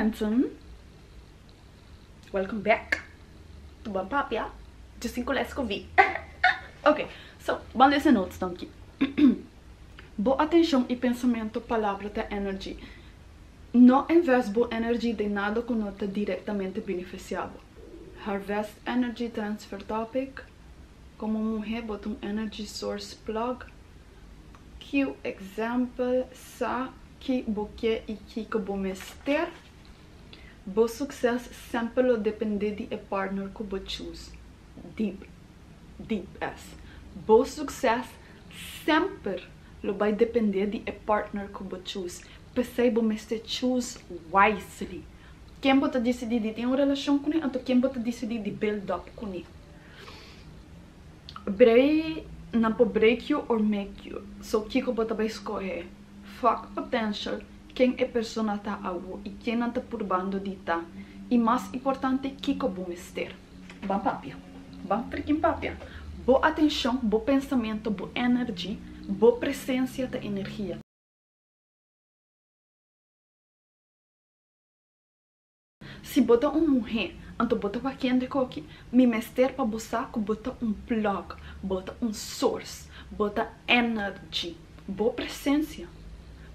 mensen, welcome back to mijn papia, de 5 lescovi. Ok, so, vamos ler notes aqui. Boa atenção e pensamento, palavra da energia. Não investe boa energia de nada que não está diretamente beneficiável. Harvest Energy Transfer Topic. Como mulher, bota um Energy Source Plug. Que example sa que boque e que bo mester. Bo sucesso sempre depende de partner que bo choose. Deep as. Bo sucesso sempre vai depender de partner que bo choose. Pensei bo mester choose wisely. Quem bota decidir de ter uma relação com ele, então quem bota decidir de build up com ele. Não pode break you or make you. So, que eu bota vai escolher? Fuck potential, quem é persona tá algo e quem não tá por bando de tá. E mais importante, que eu vou mester. Bom papia. Bom freaking papia. Boa atenção, bom pensamento, boa energia, boa presença da energia. Se bota uma mulher, então bota para quem de coque, me mester para buscar, bota um plug, bota um source, bota energy, boa presença,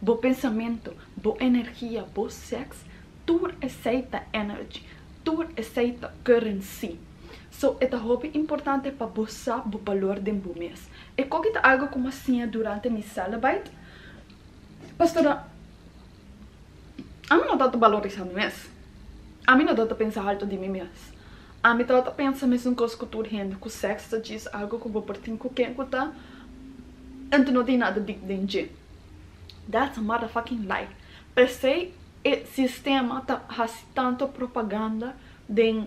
bom pensamento, boa energia, bom sexo, tu aceita energy, tu aceita currency. So, é hobby importante para buscar o valor de um mês. E coque tá algo como assim durante minha celebrate, pastora, a mim não dá valorizar meu mês. A mim não dá a pensar alto de mim mesmo. A mim dá a pensar mesmo coisa que tudo rende, que o sexo diz algo que eu vou partir com quem que tá. Então não tem nada big danger. That's a motherfucking lie. Pensei o sistema tá tanto propaganda de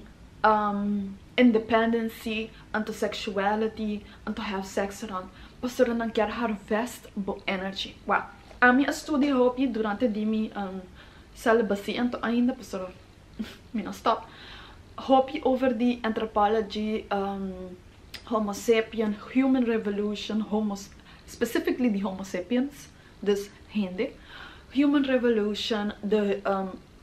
independence, anto sexuality, anto have sex around. Pastor não quer harvest bo energy. Wow. A mim estudo hobby durante de minha celibacy, então ainda pastor não stop. Hobby over the anthropology, Homo sapien, human revolution, specifically the Homo sapiens, dus hindi. Human revolution, the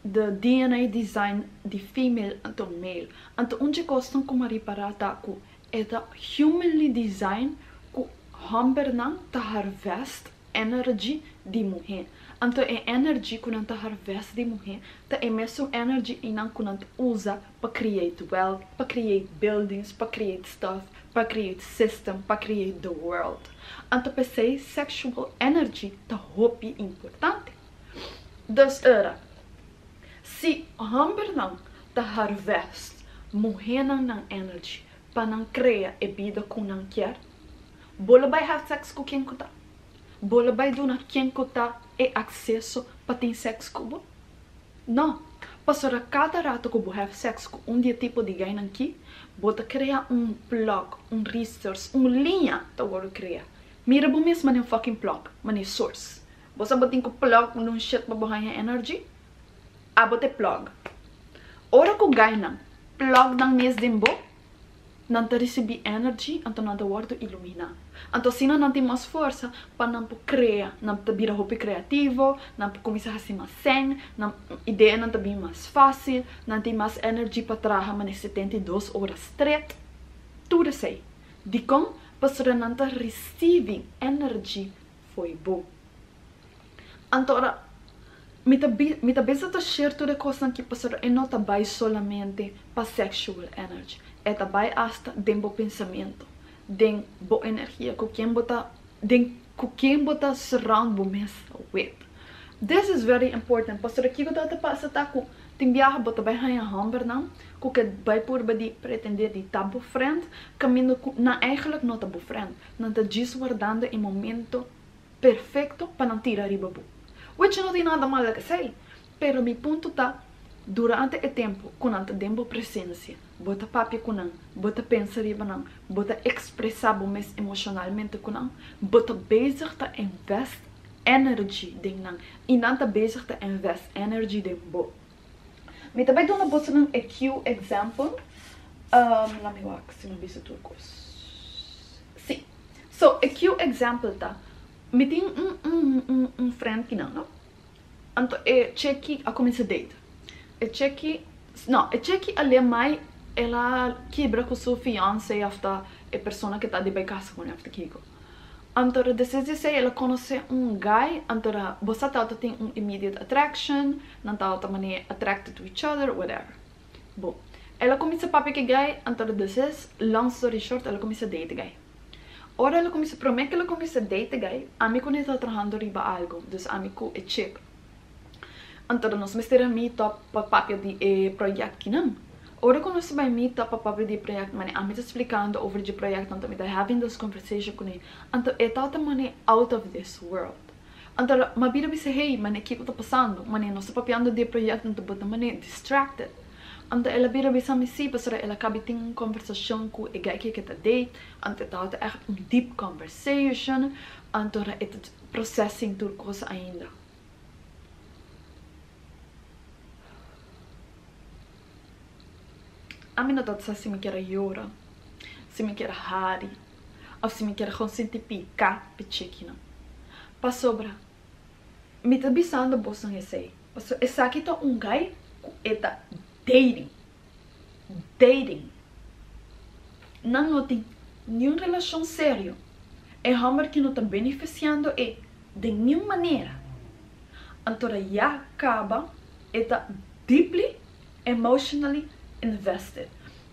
DNA design, the female and the male. Anto onde costam como riparata ku eta humanly design ku hamber nang ta harvest energy di mulher. Anto é energy que não tá harvest de mulher, tá é mesmo energy e não que não usa para create wealth, para create buildings, para create stuff, para create system, para create the world. Anto pensei sexual energy tá hobby importante. Dus se hamber não tá harvest mulher não energy para não criar a vida que não quer, bola vai have sex com quem que tá. Bola vai donar quem que tá e acesso para ter sexo com você? Não. Passar cada rato que você have sex com um dia tipo de ganho aqui, você criar um plug, um resource, uma linha que você criar. Mira você mesmo não fucking plug, mas é source. Você botar um plug num shit para você ganhar energy, a você plug. Ora que ganha plug nang mês de você, não te receber energy, então não te guarda iluminar. Então, se não tem mais força para não criar, não te virar hobby criativo, não começar a ser mais zen, não ideia não te bem mais fácil, não tem mais energia para trabalhar mas 72 horas straight. Tudo sei. De como para não te receber energia foi bom. Então, me tá bem a share toda a coisa que pastor e não tá bem solamente para sexual energy. É também hasta dentro do pensamento, dentro da energia, com quem bota surround o mês with. This is very important. Pastor, aqui eu tô passando tá com tem viaja bota bem a hamber não, com que vai por badi pretender de tabu friend, caminho na eigenlijk não tabu friend, não tá desguardando em momento perfeito para não tirar riba bu. Which não tem nada mal que sei, pero mi ponto tá durante o tempo, quando não tem presença, bota papi com não, bota pensar riba não, bota expressar o mês emocionalmente com não, bota bezig tá invest energy de não, e não tá bezig tá invest energy de bo. Me também dou na bolsa um EQ example, let me walk, se não visto turcos. Sim, so EQ example tá, me tem friend que não, então é check a começar date. e cheque ali mais ela quebra com sua fiancé after a pessoa que está de bem casa com ele after Kiko. Antora, depois ela conhece guy, antora, você tem immediate attraction, não tá também attracted to each other, whatever. Bom, ela começa a papi que guy, antora, depois, long story short, ela começa a date guy. Ora ela começa, promete que ela começa a date guy, a mim quando está trabalhando riba algo, dus a mim com é chip. Antora, nós mistera meet up para papi de projeto que não. Ora quando nós vai meet up para papi de projeto, mane a mim está explicando over de projeto, então me está having this conversation com ele. Antora, é tal mane out of this world. Antora, mabira me se hey, mane que está passando, mane nós papiando de projeto, então bota mane distracted. Ante ela bira bisa me si, pasara ela cabe tem conversação com o guy que está date, ante tá echt deep conversation, ante ora é processing tudo coisa ainda. A mim não tá se me quer llorar, se me quer hari, ou se me quer consentir picar, pichequina. Pa sobra, me tá bisando bolsa esse. Esse aqui tá guy que tá dating. Não tem nenhuma relação séria. É homem que não está beneficiando de nenhuma maneira. Então, já acaba, está deeply emotionally invested.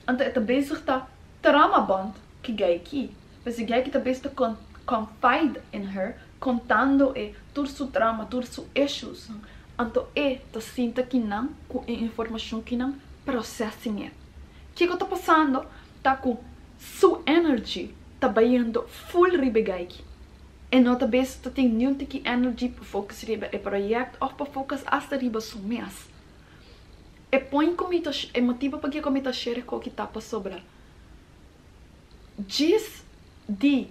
Então, está bezig tá trauma bond que gay aqui. Mas o gay que está bezig tá confide in her, contando todo seu trauma, todos seus issues. Então, tá sinta que não, com a informação que não, processing it. O que está passando? Tá com sua energy, tá baiando full ribegai. E não tá bem, tá tem nenhum tipo de energy para focar riba e projeto ou para focar hasta riba seu mês. E põe comida, é motivo para que a comida share com o que tá para sobrar. Diz de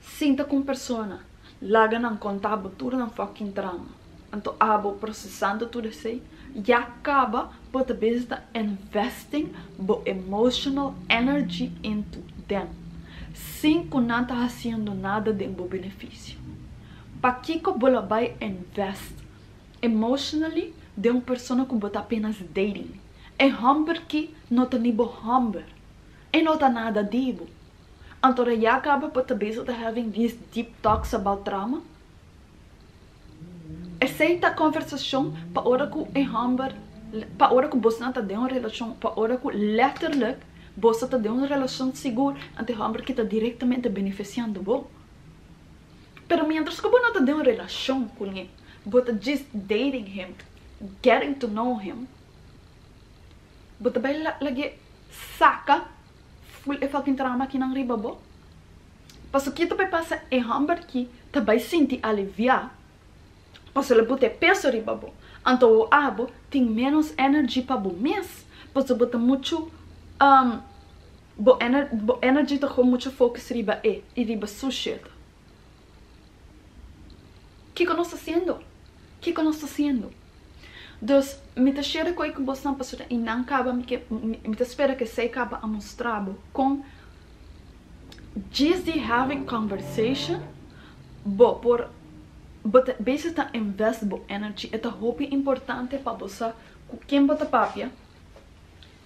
sinta com persona, laga não contar tudo não fucking trauma. Então, abo processando tudo isso, já acaba por a vez de investing bo emotional energy into them, sem que não está fazendo nada de um benefício. Para que você vai invest emotionally de uma pessoa que você apenas dating? É humber que não está nem humber, e não está nada dibo. Então, já acaba por a vez de having these deep talks about trauma. Aceita a conversação para hora que é humber, para hora que você não está de uma relação, para hora que letterlijk você está de uma relação segura, ante humber que está diretamente beneficiando você. Pero mientras que você não está de uma relação com ele, você está just dating him, getting to know him, você vai lagi saca full e fucking trauma que não riba você. Mas o que você passa é humber que você vai sentir aliviar. Mas ele bote peso riba bo. Então o abo tem menos energia para bo mês. Mas ele bote muito bo energia tá com muito foco riba e riba sujeito. O que nós está fazendo? O que nós está fazendo? Então, me tá cheira com o que você não passa e não acaba me tá espera que você acaba a mostrar com just the having conversation bo por but basically invest bo energy é hobby importante para você com quem bota papia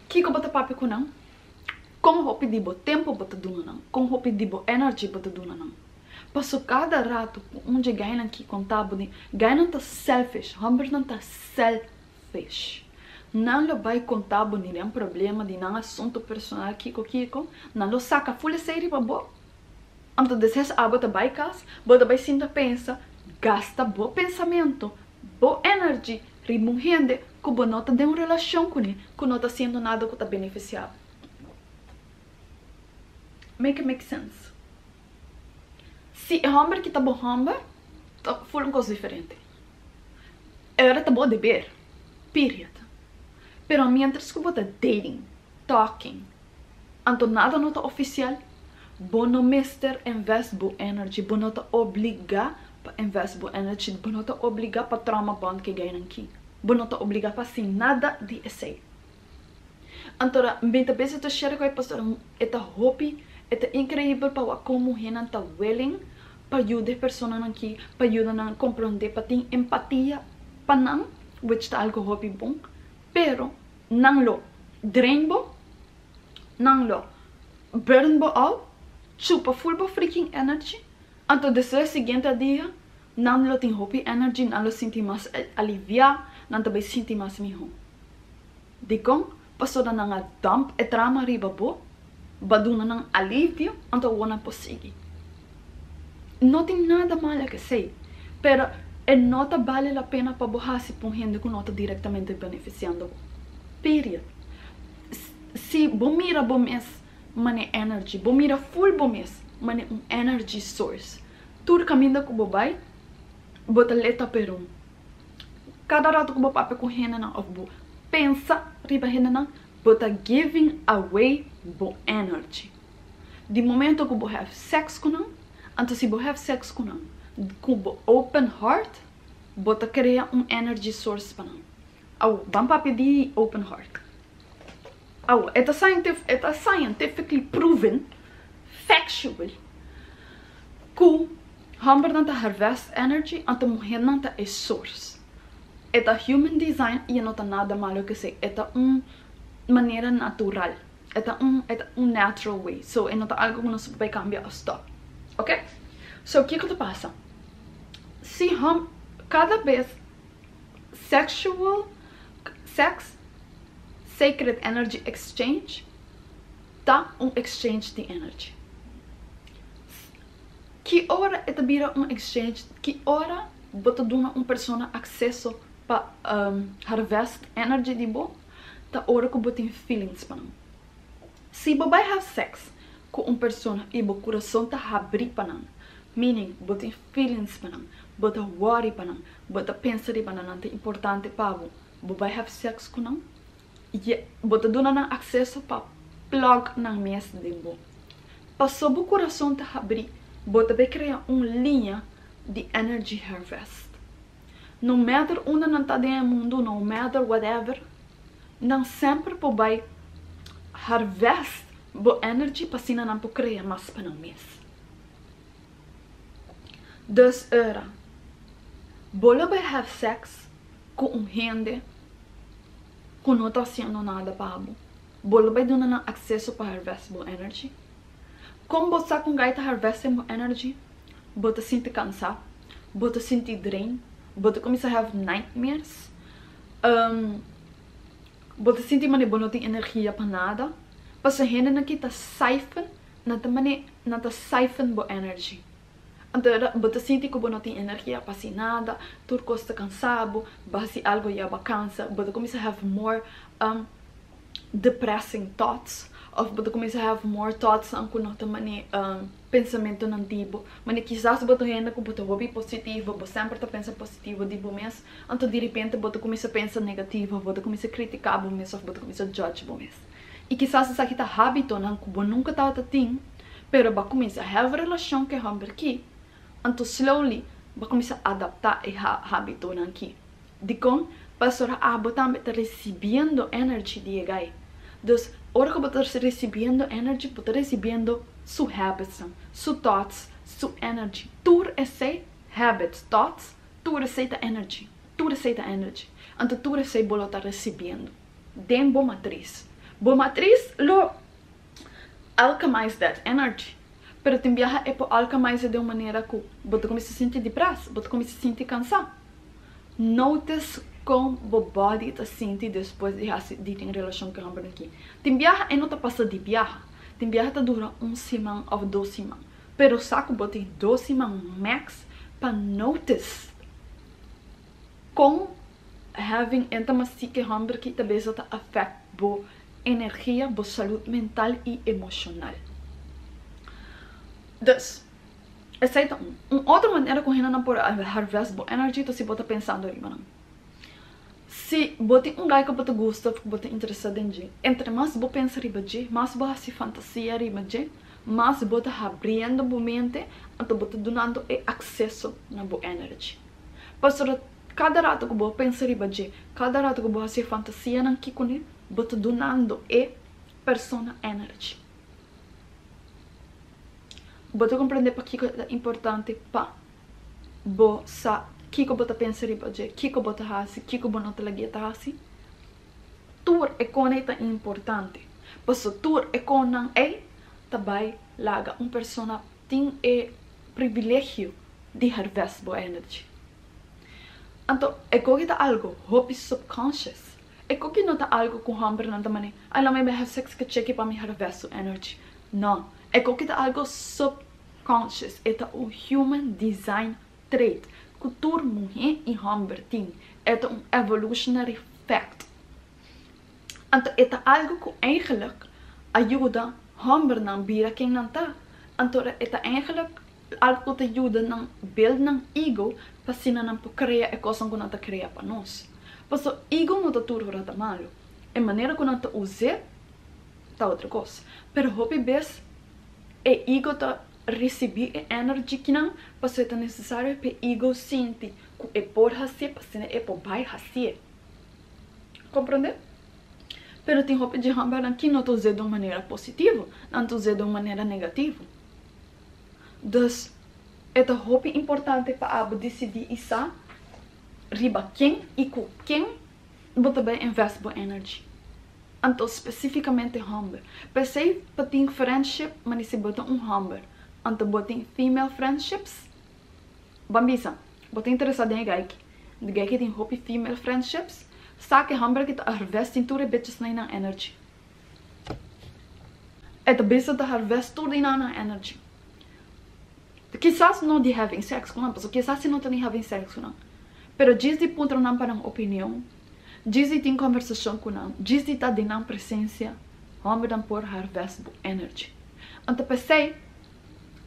que bota papia com não com hobby de bo tempo bota duna não com hobby de bo energy bota duna não passo cada rato onde ganha aqui contabo de ganha tá selfish humber não tá selfish não lo vai contabo de nenhum problema de nenhum assunto personal kiko não lo saca full série para bo então depois a bota vai casa bota vai sinta pensa gasta bom pensamento, boa energia, removendo que você não está de uma relação com ele, que não está sendo nada que está beneficiado. Make sense? Se é homem que está bom homem, foi uma coisa diferente. Era tá bom de ver, period. Pero mientras que você está dating, talking, então nada não está oficial, você não mister invest boa energia, você não está obrigado invest bo energy, você não está obrigado para trauma bond que ganha aqui. Você não está obrigado para fazer nada de essay. Então, muitas vezes eu share com a pessoa, é hobby, é incrível para como a gente está willing para ajudar a pessoa aqui, para ajudar a compreender, para ter empatia, para não, which está algo hobby bom, pero nang lo drain bo, nang lo burn bo out, chupa full bo freaking energy. Anto después siguiente dia, nang lo tem hopi energy, nang lo sinti mas aliviar, nang também sinti mas miho. Dikong, pasora nang a dump e trama riba bo, baduna nang alivio, anto wana posigi. Não tem nada mal que sei, pero nota vale a pena para borrar se por gente que não está diretamente beneficiando. Period. Se você mira bom mês, mane energy, você mira full bom mês, mane energy source. Tudo caminho que você vai, bota leta per cada rato que você pape com gente não, ou pensa riba gente não, bota giving away bo energy. De momento que você have sex com não, antes se você have sex com não, com open heart, bota cria energy source para não. Au, vamos para pedir open heart. Au, it's scientifically proven, factual, que hamber não harvest energy, ante mulher não é source. É human design e não tem nada malo que sei. É maneira natural. É natural way. So, não tem algo que não se pode cambiar ou stop. Ok? So, o que passa? Se cada vez sex, sacred energy exchange, tá exchange de energy. Que hora é vira exchange? Que hora bota duna persona acesso para harvest energy de bo? Tá hora que bota feelings para não. Se você have sex com persona e o coração tá abrir para não, meaning bota feelings para não, bota worry para não, bota pensar para não é importante para você have sex com não, e bota duna acesso para plug na mesa de bo. Passou o coração tá abrir, bota vai criar linha de energy harvest. No matter onde não está dentro do mundo, no matter whatever, não sempre vai harvest bo energy para assim não pode criar mais para não mês. Dus bola vai have sex com gente que não está fazendo nada para você. Bola vai dar acesso para harvest bo energy. Como você está com gaita harvesting bo energy, você sente cansado, você sente drain, você começa a have nightmares, você sente que você não tem energia para nada, parce gente não está siphon, não está siphon bo energy. Então, você sente que você não tem energia para fazer nada, tudo está cansado, você algo já cansa, você começa a have more depressing thoughts, ou você começa a have more thoughts que não tem pensamento negativo, mas quizás você ainda com você hobby positivo, você sempre está pensando positivo de você mesmo, então de repente você começa a pensar negativo, você começa a criticar você mesmo, ou você começa a judge você mesmo. E quizás isso aqui está hábito, não que você nunca está tendo, mas você começa a have relação que é aqui, então slowly você começa a adaptar esse hábito aqui. De como pastor você também está recebendo energia de gai. Então, hora que você está recebendo energia, você está recebendo seus habits, seus thoughts, sua energia. Tudo é habits, thoughts, tudo é energia. Tudo é energia. Então, tudo é você está recebendo. Dentro da matriz. Boa matriz, lo alchemize that energy. Pero tem viaja é para alchemize de uma maneira que você começa a sentir depressa, você começa a sentir cansado. Notice como o body está sentindo depois de ter relação com a aqui. Tem viaja e não está passando de viaja. Tem viaja que dura semana ou 2 semanas. Pero saco botar 2 semanas max para notice como having intimacy que hambre que também está affect bo energia, bo saúde mental e emocional. Dus, essa é uma outra maneira que a gente não pode harvest bo energia, então se você está pensando ali, mano. Se você tem guy que você gosta, que você interessado em ele, entre mais você pensa riba de, mais você se fantasia riba de, mais você abrindo a mente, então você dando acesso na boa energia. Pastor, cada rato que você pensa riba de, cada rato que você se fantasia na kikune, você dando persona energia. Você compreende para que é importante para você que você pensa riba de, que você faz, que você não te lagi tá assim. tur é coneta importante. Passo tur é conan também laga persona tem privilégio de harvest boa energy. Então, é que algo hobby subconscious. É que não tá algo com hambre não também. I love me have sex que check para me harvest energy. Não, é que tá algo subconscious. É um human design trait. Cultura mulher e hambre tem. É evolutionary fact. Então, é algo que eigenlijk ajuda hambre não bira quem não tá. Então, é eigenlijk algo que ajuda não build não ego para se não criar a coisa que não tá criar para nós. Porque o ego não tá tudo rata malo. A maneira que não tá usa tá outra coisa. Pero hobby vez o ego tá receber a energia que não, porque é necessário para o ego sentir que é por fazer, para se é por vai fazer. Compreende? Pero tem hobby de hambre que não tá usando de uma maneira positiva, não tá usando de uma maneira negativa. Dus, é um hobby importante para decidir isso, riba quem e com quem você vai investir boa energia. Então, especificamente hambre. Pensei para ter friendship, mas se botar hambre. Então, botar female friendships. Bambisa, você interessado em gay que tem hobby female friendships, sabe que hambre que tá harvest em tudo bitches na energy. É a bisa da harvest tudo na energy. Quizás não de having sex com porque quizás se não tem having sex com pero diz de ponto não para uma opinião, diz de tem conversação com não, diz de tá de não presença, homem não por harvest energy. Então pensei,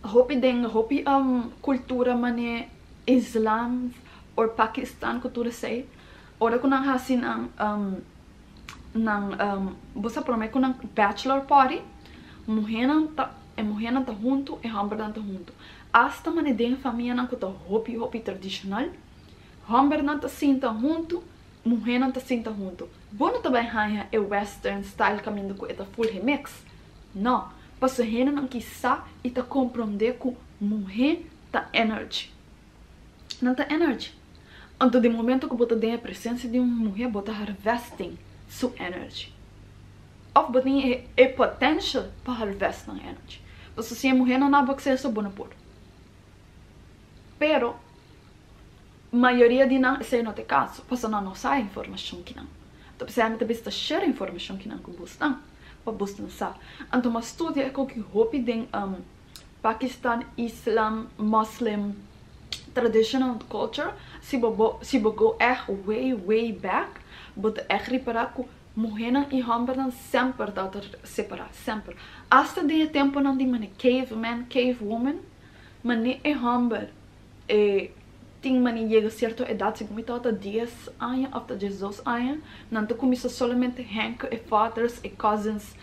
hopi cultura mane Islam ou Pakistan cultura sei, ora com não assim você promete com bachelor party, mulher não tá junto e homem não tá junto. Hasta mane den família não tá hopi tradicional, homem não tá sinta junto, mulher não tá sinta junto. Bom também hanya é western style caminho com eta full remix. Não, passo rena não quizá e tá compreender com mulher tá energy. Não tá energy. Então de momento que você tem a presença de uma mulher, você harvesting sua energy. Ou você tem a potential para harvesting energy. Porque se a mulher não há acesso, bom por. Pero maioria de não, esse não é o caso, porque não sabe informação que não. Então, precisamente, você share informação que não que você não, para você não sabe. Então, uma estudo é que hobby de Pakistan, Islam, Muslim, traditional culture, se você go way back, você reparar que mulher e homem sempre estão separados, sempre. Hasta de tempo não de caveman, cavewoman, mas é homem tem mani chega a certa idade, se começa a 10 anos, até 18 anos, não te começa somente Hank e fathers e cousins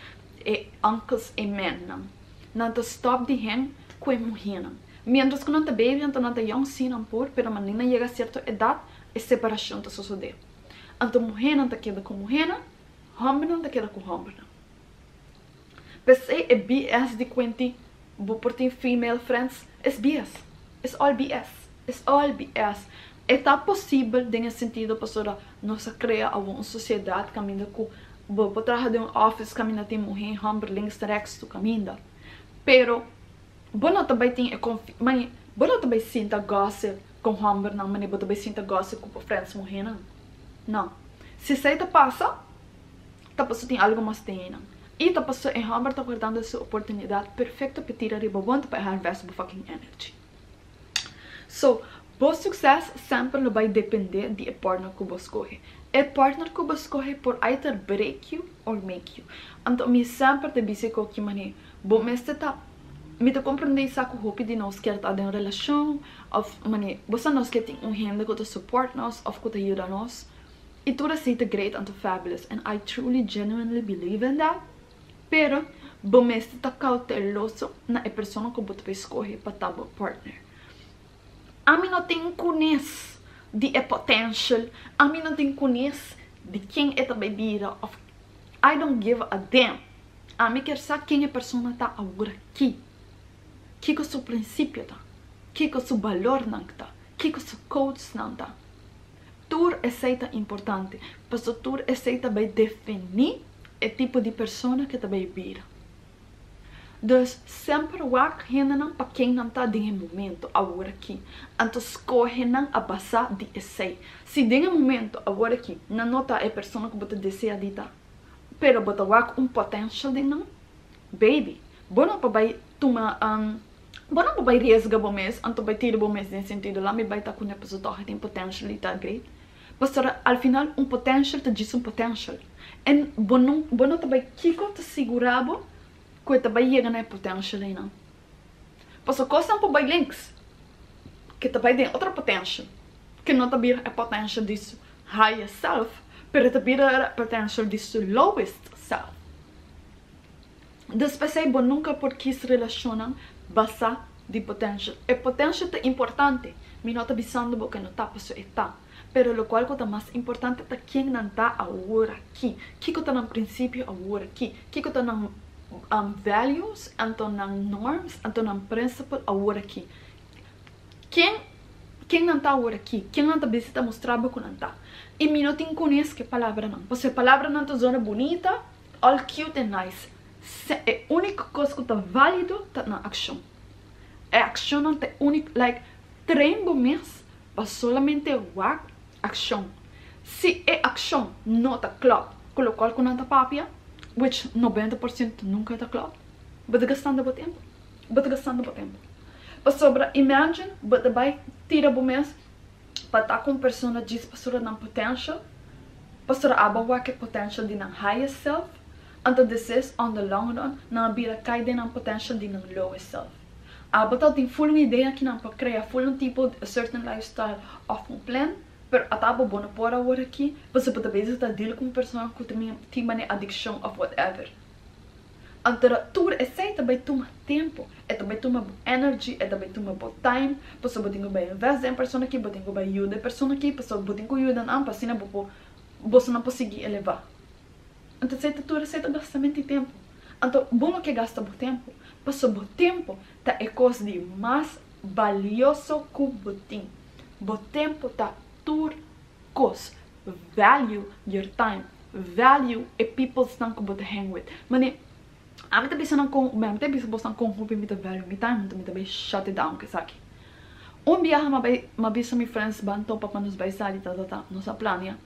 e uncles e men, não te stop de Hank com a mulher. Mientras que não te baby, não te young sim, não por, pero menina chega a certa idade, a separação te sucede. Então mulher não te queda com mulher, homem não te queda com homem. Pensei é BS de quanti, vou por ter female friends, é BS. It's all BS. It's all BS. É possível, nesse sentido, para nós criar uma sociedade caminho com vou trabalhar de office caminho tem mulher, homem, links, rex, tu caminho. Pero, bom também tem mas bom também sinta gossip com homem, não, mas bom também sinta gossip com friends mulher, não. Se você passa tem algo mais tem, não. E passou em homem tá guardando essa oportunidade perfeita para tirar riba bom para harvest the fucking energy. So, bom sucesso sempre vai depender de partner que você escolhe. O partner que você escolhe por either break you or make you. Então, eu sempre te disse que maneira, bom, me te compreender isso que hope de nós quer estar em uma relação, ou maneira, você nós quer ter gente que te suporta nós, ou que te ajuda nós. E tudo assim é great and fabulous, and I truly, genuinely believe in that. Pero, bom, me está cauteloso na pessoa que você escolhe para estar partner. A mim não tem conhecimento de potential, a mim não tem conhecimento de quem é a bebida. I don't give a damn. A mim quer saber quem a pessoa está agora aqui. Que é o seu princípio está? Que é o seu valor não está? Que é o seu coach não está? tur aceita importante. Paso tur aceita vai definir o tipo de pessoa que vai vir. Dus sempre wak hinan pa quem não tá em momento agora aqui. Então escolhe não a passar de essay. Se em momento agora aqui não nota a pessoa que você deseja de estar, pero você wak potential de não, baby, bueno pa vai toma bueno pa vai riesga bom mês, então vai tirar bom mês nesse sentido lá me vai estar com a pessoa que tem potential de estar great. Mas al final potential te diz potential. E bueno tá vai kiko te segurabo que te vai chegar na potential aí não. Passo coisa não vai links que te vai ter outra potential que não te vira a potential disso higher self, pero te vira a potential disso lowest self. Depois aí bom nunca por que se relacionam basa de potential. E potential é importante. Me não tá avisando que não tá passo está. Pero lo qual é mais importante é quem não está agora aqui. Que está no princípio agora aqui. Que está no values, então nas norms, então nos princípios agora aqui. Quem não está agora aqui? Quem não está visita mostrar que não está. E me não tem conhece que palavra não. Porque a palavra não está zona bonita, all cute and nice. É a única coisa que está válido está na ação. A ação não é única, like, treino mês para solamente work ação. Se a ação não está claro, com o qual não está papia, which 90% nunca está claro, você gastando o tempo. Você gastando o tempo. Para sobre, imagine, você vai tirar o mês para estar com pessoa diz para sobre não potential, para sobre abaixo que potential de não higher self, então depois on the long run não vira cai de não potential de não lower self. Abaixo tem full uma ideia que não para criar full um tipo de certain lifestyle of um plan. Pero ataba bona por agora aqui, você pode ver está deal com pessoa que tem uma addiction of whatever. Então, tudo esse também toma tempo, é também toma energy, é também toma time, você pode investir em pessoa aqui, pode ajudar a pessoa aqui, você pode ajudar não, para assim você não conseguir elevar. Então, tudo esse gasta muito tempo. Então, bom que gasta o tempo, mas o tempo é coisa de mais valioso que o tempo. O tempo tá cost, value your time, value a people stand que você hang with. Mas a mim também não com, a mim também você com hobby me value me time, então me também shut it down que sabe. Viaje uma vez me friends banto para nos vai sair nossa plania,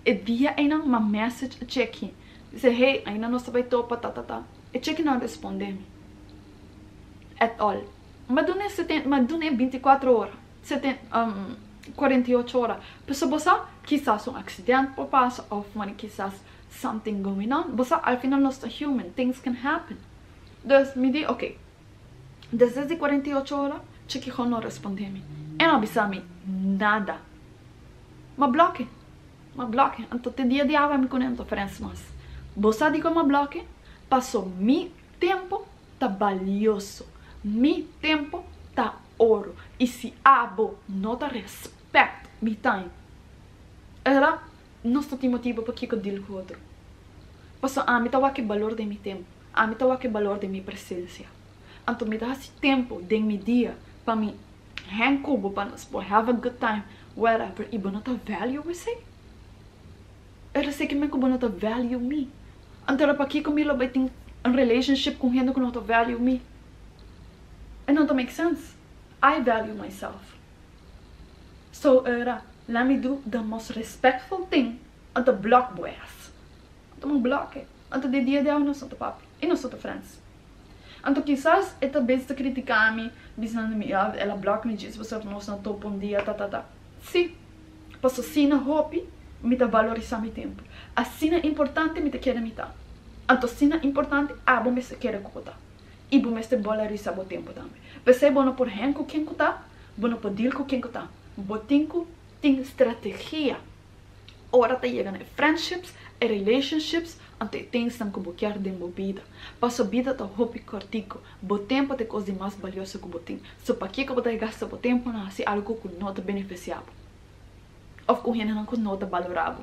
E dia ainda uma message check, diz hey ainda não vai topa E check não responde me. At all. Mas não é 24 horas. 48 horas. Pero você, quizás um acidente por passo, ou quizás something going on. Você, al final, não está human. Things can happen. Então, me diz, ok. Desde de 48 horas, cheque não responde-me. E não avisa-me nada. Mas bloque. Então, te dia de água me conecto friends mas. Você diz que me bloque, passou mi tempo, tá valioso. Mi tempo, tá ouro. E se abo não te respeita mi time, era nosso motivo para que eu digo com o outro. Porque me dá o valor de mi tempo, me dá o valor de minha presença. Então me dá esse tempo de meu dia para me hang cubo, para nós have a good time, whatever. E não te value você. Era sei que me não te value me. Então era para que comigo vai ter um relationship com gente que não te value me. It don't make sense. I value myself. So, let me do the most respectful thing and the block boys. Então, block it. Então, de dia de hoje, não sou teu papi. E não sou teu friends. Então, quizás, esta vez de criticar-me, dizendo-me, ela block me diz, você não está topo um dia, Sim. Posso assim, na hope, me dá valorizar meu tempo. Assim é importante, me te quer me dar. Então, assim é importante, bom, me se quer cuidar. E bom, me se valorizar o tempo também. Você é bom por hang com quem está, bom por deal com quem está. Botinco tem estratégia. Ora tá chegando friendships, relationships, ante things que você quer de uma vida. Para a vida tá hobby cortico. O tempo é coisa mais valiosa que você tem. So para que você gasta o tempo na se algo que não te beneficiava? Ou com gente que não te valorava?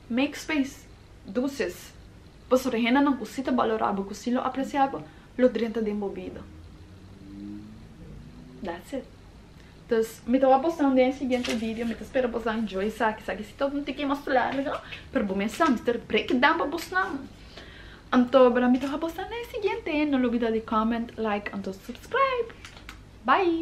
Make space. Doses. Para a gente não que te valorava, que se lo apreciava, lo 30 de uma vida. That's it. Entonces, me estaba postando en el siguiente vídeo, me espero postar en Joy Saki, si todo não tem que mostrar, legal? Pero vou pensar, Mr. Breakdown para postar. Então, me estaba postando en el siguiente, no olvides de comment, like, and subscribe. Bye!